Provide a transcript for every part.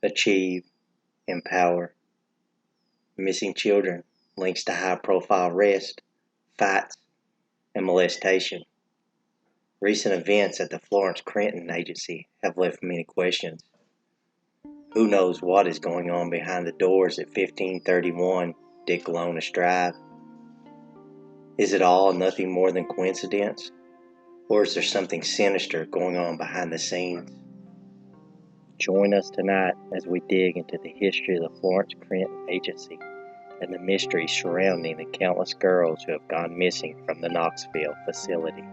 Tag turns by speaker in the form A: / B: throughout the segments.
A: achieve, empower. Missing children links to high-profile arrest, fights, and molestation. Recent events at the Florence Crenton Agency have left many questions. Who knows what is going on behind the doors at 1531 Dick Lonis Drive? Is it all nothing more than coincidence? Or is there something sinister going on behind the scenes? Join us tonight as we dig into the history of the Florence Crenton Agency and the mysteries surrounding the countless girls who have gone missing from the Knoxville facility.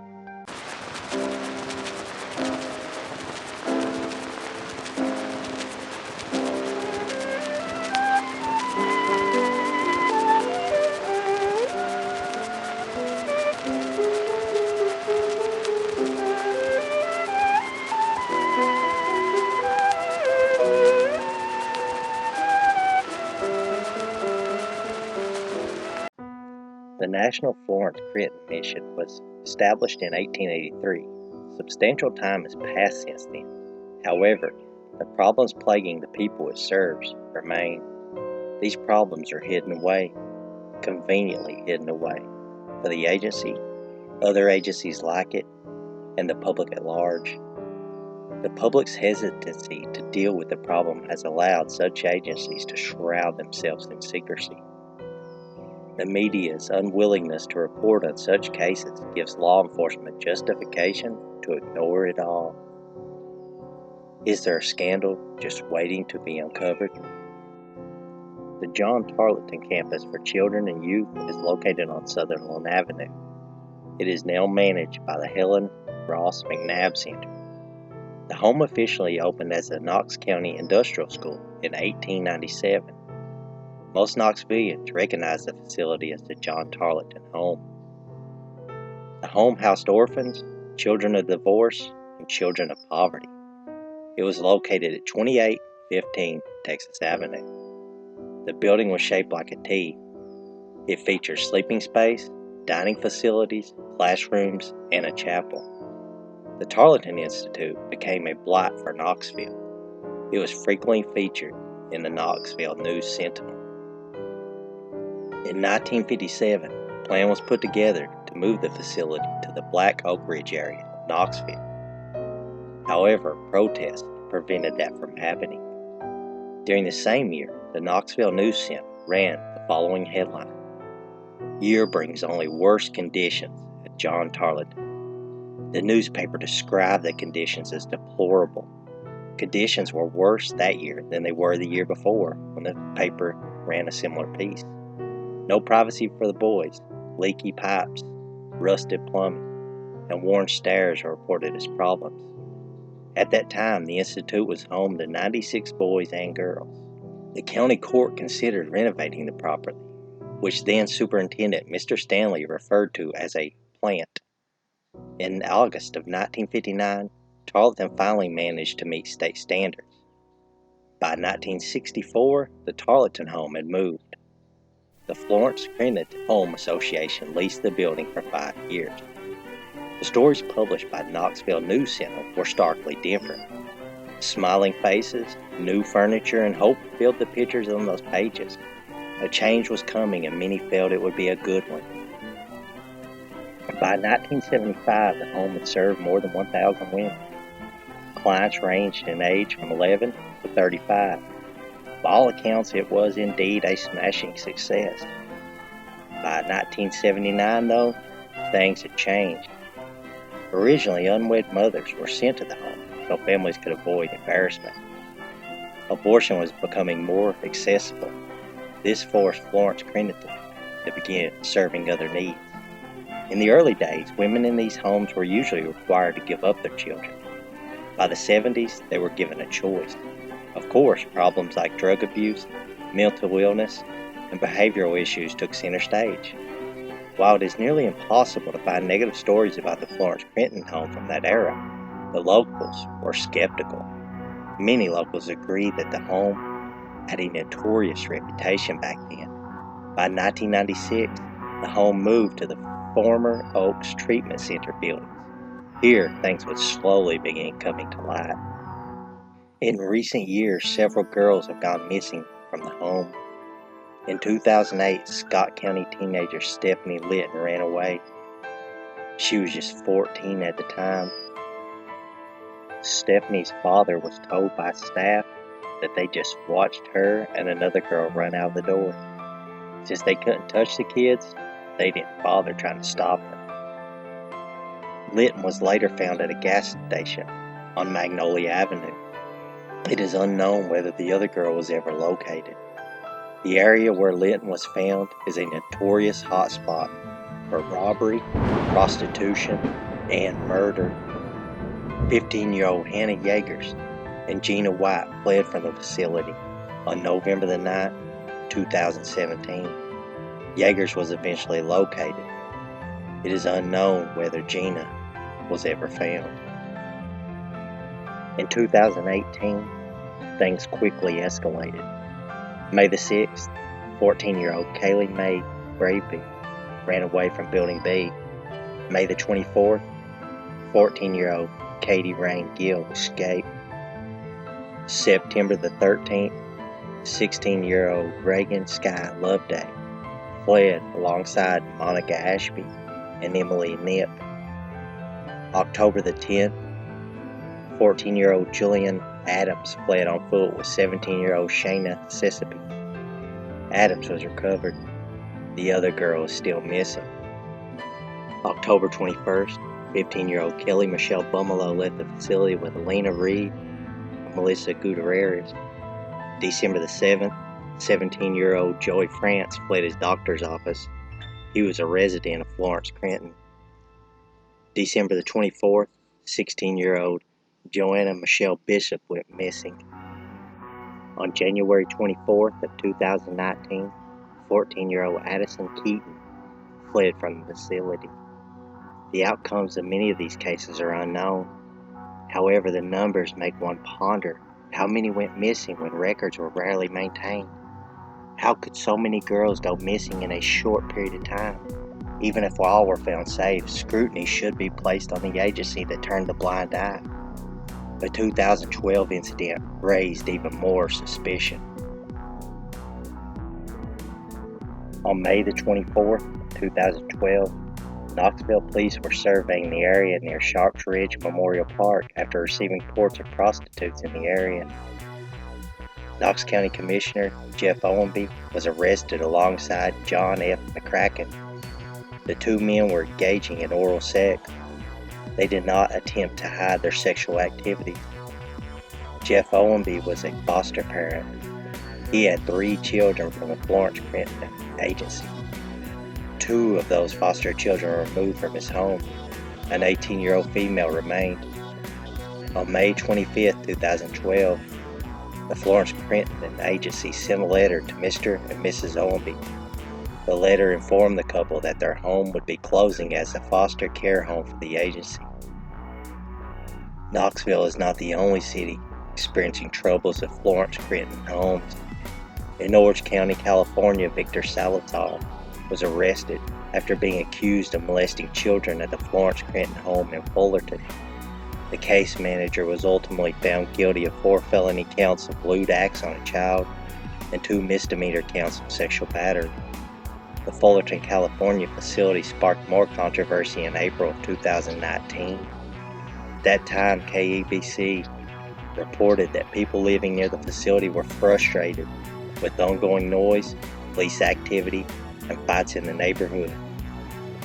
A: The National Florence Crenton Mission was established in 1883. Substantial time has passed since then. However, the problems plaguing the people it serves remain. These problems are hidden away, conveniently hidden away, for the agency, other agencies like it, and the public at large. The public's hesitancy to deal with the problem has allowed such agencies to shroud themselves in secrecy. The media's unwillingness to report on such cases gives law enforcement justification to ignore it all. Is there a scandal just waiting to be uncovered? The John Tarleton Campus for Children and Youth is located on Sutherland Avenue. It is now managed by the Helen Ross McNabb Center. The home officially opened as the Knox County Industrial School in 1897. Most Knoxvillians recognize the facility as the John Tarleton Home. The home housed orphans, children of divorce, and children of poverty. It was located at 2815 Texas Avenue. The building was shaped like a T. It features sleeping space, dining facilities, classrooms, and a chapel. The Tarleton Institute became a blight for Knoxville. It was frequently featured in the Knoxville News Sentinel. In 1957, a plan was put together to move the facility to the Black Oak Ridge area of Knoxville. However, protests prevented that from happening. During the same year, the Knoxville News Center ran the following headline: "Year brings only worse conditions at John Tarleton." The newspaper described the conditions as deplorable. Conditions were worse that year than they were the year before when the paper ran a similar piece. No privacy for the boys, leaky pipes, rusted plumbing, and worn stairs are reported as problems. At that time, the Institute was home to 96 boys and girls. The county court considered renovating the property, which then Superintendent Mr. Stanley referred to as a plant. In August of 1959, Tarleton finally managed to meet state standards. By 1964, the Tarleton home had moved. The Florence Crenton Home Association leased the building for 5 years. The stories published by Knoxville News Center were starkly different. Smiling faces, new furniture, and hope filled the pictures on those pages. A change was coming, and many felt it would be a good one. By 1975, the home had served more than 1,000 women. Clients ranged in age from 11 to 35. By all accounts, it was indeed a smashing success. By 1979, though, things had changed. Originally, unwed mothers were sent to the home so families could avoid embarrassment. Abortion was becoming more accessible. This forced Florence Crenton to begin serving other needs. In the early days, women in these homes were usually required to give up their children. By the 70s, they were given a choice. Of course, problems like drug abuse, mental illness, and behavioral issues took center stage. While it is nearly impossible to find negative stories about the Florence Crenton home from that era, the locals were skeptical. Many locals agreed that the home had a notorious reputation back then. By 1996, the home moved to the former Oaks Treatment Center building. Here, things would slowly begin coming to light. In recent years, several girls have gone missing from the home. In 2008, Scott County teenager Stephanie Litton ran away. She was just 14 at the time. Stephanie's father was told by staff that they just watched her and another girl run out the door. Since they couldn't touch the kids, they didn't bother trying to stop them. Litton was later found at a gas station on Magnolia Avenue. It is unknown whether the other girl was ever located. The area where Litton was found is a notorious hotspot for robbery, prostitution, and murder. 15-year-old Hannah Yeagers and Gina White fled from the facility on November the 9th, 2017. Yeagers was eventually located. It is unknown whether Gina was ever found. In 2018, things quickly escalated. May the 6th, 14-year-old Kaylee Mae Braveby ran away from Building B. May the 24th, 14-year-old Katie Rain Gill escaped. September the 13th, 16-year-old Reagan Sky Loveday fled alongside Monica Ashby and Emily Knipp. October the 10th, 14-year-old Julian Adams fled on foot with 17-year-old Shayna Sessope. Adams was recovered. The other girl is still missing. October 21st, 15-year-old Kelly Michelle Bumelo left the facility with Alina Reed and Melissa Gutierrez. December the 7th, 17-year-old Joey France fled his doctor's office. He was a resident of Florence Crenton. December the 24th, 16-year-old Joanna Michelle Bishop went missing. On January 24th of 2019, 14-year-old Addison Keaton fled from the facility. The outcomes of many of these cases are unknown. However, the numbers make one ponder how many went missing when records were rarely maintained. How could so many girls go missing in a short period of time? Even if all were found safe, scrutiny should be placed on the agency that turned a blind eye. The 2012 incident raised even more suspicion. On May the 24th, 2012, Knoxville police were surveying the area near Sharps Ridge Memorial Park after receiving reports of prostitutes in the area. Knox County Commissioner Jeff Owenby was arrested alongside John F. McCracken. The two men were engaging in oral sex. They did not attempt to hide their sexual activity. Jeff Owenby was a foster parent. He had 3 children from the Florence Crenton agency. 2 of those foster children were removed from his home. An 18-year-old female remained. On May 25, 2012, the Florence Crenton agency sent a letter to Mr. and Mrs. Owenby. The letter informed the couple that their home would be closing as a foster care home for the agency. Knoxville is not the only city experiencing troubles at Florence Crenton homes. In Orange County, California, Victor Salazar was arrested after being accused of molesting children at the Florence Crenton home in Fullerton. The case manager was ultimately found guilty of 4 felony counts of lewd acts on a child and 2 misdemeanor counts of sexual battery. The Fullerton, California facility sparked more controversy in April of 2019. At that time, KEBC reported that people living near the facility were frustrated with ongoing noise, police activity, and fights in the neighborhood.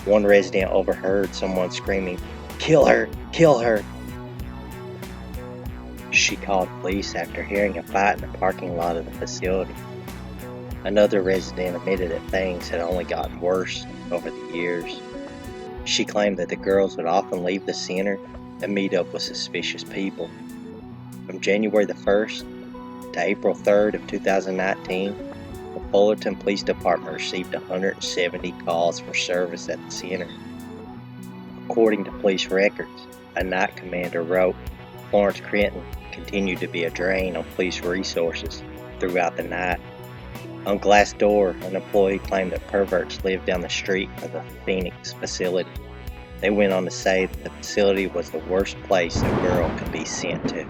A: One resident overheard someone screaming, "Kill her! Kill her!" She called police after hearing a fight in the parking lot of the facility. Another resident admitted that things had only gotten worse over the years. She claimed that the girls would often leave the center and meet up with suspicious people. From January the 1st to April 3rd of 2019, the Fullerton Police Department received 170 calls for service at the center. According to police records, a night commander wrote, Florence Crenton continued to be a drain on police resources throughout the night. On Glassdoor, an employee claimed that perverts lived down the street from the Phoenix facility. They went on to say that the facility was the worst place a girl could be sent to.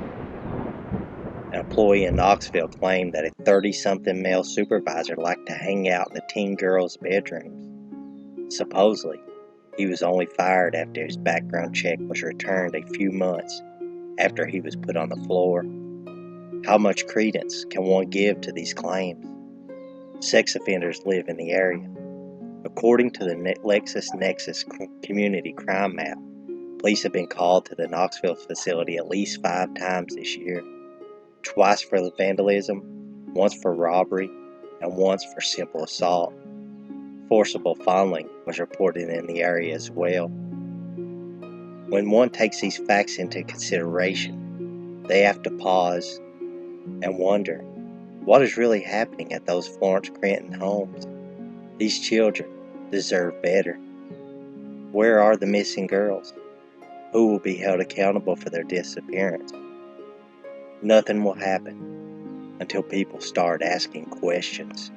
A: employee in Knoxville claimed that a 30-something male supervisor liked to hang out in the teen girls' bedrooms. Supposedly, he was only fired after his background check was returned a few months after he was put on the floor. How much credence can one give to these claims? Sex offenders live in the area. According to the LexisNexis Community Crime Map, police have been called to the Knoxville facility at least 5 times this year. Twice for vandalism, once for robbery, and once for simple assault. Forcible fondling was reported in the area as well. When one takes these facts into consideration, they have to pause and wonder, what is really happening at those Florence Crenton homes? These children deserve better. Where are the missing girls? Who will be held accountable for their disappearance? Nothing will happen until people start asking questions.